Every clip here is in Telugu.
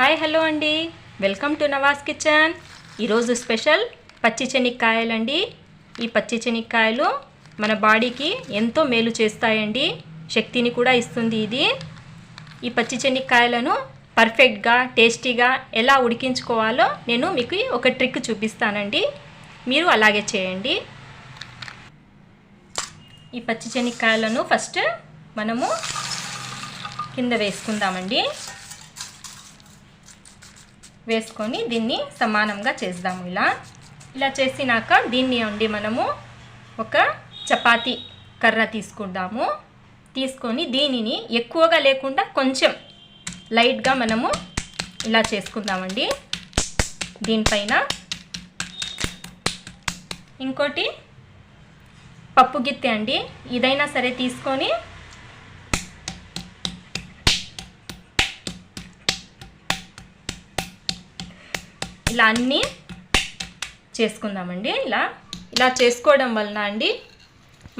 హాయ్ హలో అండి, వెల్కమ్ టు నవాజ్ కిచెన్. ఈరోజు స్పెషల్ పచ్చి చెనిక్కాయలండి. ఈ పచ్చి చెనిక్కాయలు మన బాడీకి ఎంతో మేలు చేస్తాయండి, శక్తిని కూడా ఇస్తుంది. ఈ పచ్చి చెనిక్కాయలను పర్ఫెక్ట్గా టేస్టీగా ఎలా ఉడికించుకోవాలో నేను మీకు ఒక ట్రిక్ చూపిస్తానండి. మీరు అలాగే చేయండి. ఈ పచ్చి చెనిక్కాయలను ఫస్ట్ మనము కింద వేసుకుందామండి. వేసుకొని దీన్ని సమానంగా చేద్దాము. ఇలా చేసినాక దీన్ని మనము ఒక చపాతీ కర్ర తీసుకుందాము. తీసుకొని దీనిని ఎక్కువగా లేకుండా కొంచెం లైట్గా మనము ఇలా చేసుకుందామండి. దీనిపైన ఇంకోటి పప్పు గిత్తె అండి, ఇదైనా సరే తీసుకొని ఇలా అన్నీ చేసుకుందామండి. ఇలా చేసుకోవడం వలన అండి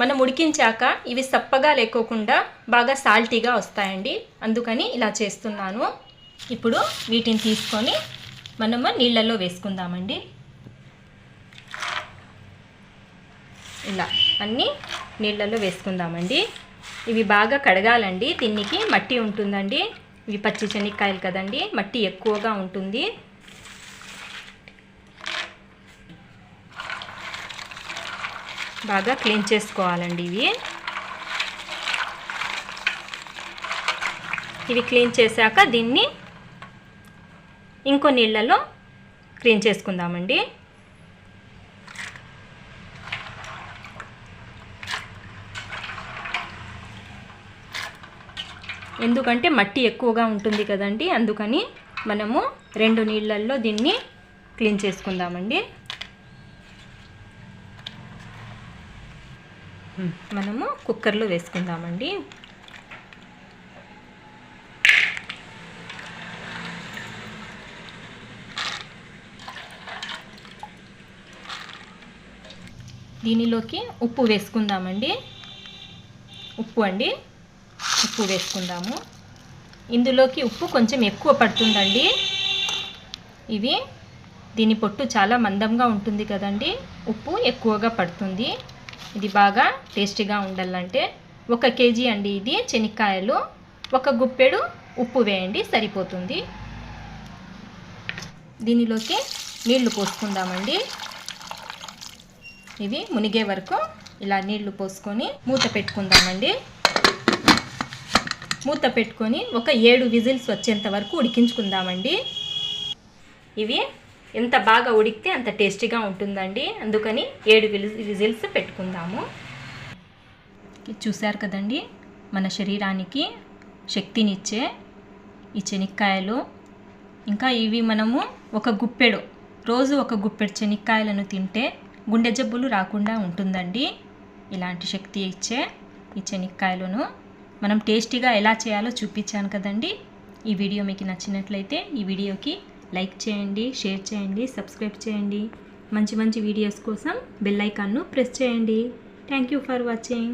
మనం ఉడికించాక ఇవి సప్పగా లేకోకుండా బాగా సాల్టీగా వస్తాయండి. అందుకని ఇలా చేస్తున్నాను. ఇప్పుడు వీటిని తీసుకొని మనము నీళ్ళల్లో వేసుకుందామండి. ఇలా అన్నీ నీళ్ళల్లో వేసుకుందామండి. ఇవి బాగా కడగాలండి. దీనికి మట్టి ఉంటుందండి. ఇవి పచ్చి చెనిక్కాయలు కదండి, మట్టి ఎక్కువగా ఉంటుంది. బాగా క్లీన్ చేసుకోవాలండి. ఇవి క్లీన్ చేశాక దీన్ని ఇంకో నీళ్ళలో క్లీన్ చేసుకుందామండి. ఎందుకంటే మట్టి ఎక్కువగా ఉంటుంది కదండి, అందుకని మనము 2 నీళ్ళల్లో దీన్ని క్లీన్ చేసుకుందామండి. మనము కుక్కర్లో వేసుకుందామండి. దీనిలోకి ఉప్పు వేసుకుందామండి. ఉప్పు వేసుకుందాము. ఇందులోకి ఉప్పు కొంచెం ఎక్కువ పడుతుందండి. దీని పొట్టు చాలా మందంగా ఉంటుంది కదండి, ఉప్పు ఎక్కువగా పడుతుంది. ఇది బాగా టేస్టీగా ఉండాలంటే 1 కేజీ అండి ఇది చెనిక్కాయలు, 1 గుప్పెడు ఉప్పు వేయండి, సరిపోతుంది. దీనిలోకి నీళ్లు పోసుకుందామండి. ఇవి మునిగే వరకు ఇలా నీళ్లు పోసుకొని మూత పెట్టుకుందామండి. మూత పెట్టుకొని ఒక 7 విజిల్స్ వచ్చేంత వరకు ఉడికించుకుందామండి. ఇవి ఎంత బాగా ఉడికితే అంత టేస్టీగా ఉంటుందండి, అందుకని 7 విజిల్స్ పెట్టుకుందాము. చూశారు కదండి, మన శరీరానికి శక్తినిచ్చే ఈ చెనిక్కాయలు. ఇంకా ఇవి మనము రోజు ఒక గుప్పెడు చెనిక్కాయలను తింటే గుండె జబ్బులు రాకుండా ఉంటుందండి. ఇలాంటి శక్తి ఇచ్చే ఈ చెనిక్కాయలను మనం టేస్టీగా ఎలా చేయాలో చూపించాను కదండి. ఈ వీడియో మీకు నచ్చినట్లయితే ఈ వీడియోకి లైక్ చేయండి, షేర్ చేయండి, సబ్స్క్రైబ్ చేయండి. మంచి వీడియోస్ కోసం బెల్ ఐకాన్ను ప్రెస్ చేయండి. Thank you for watching.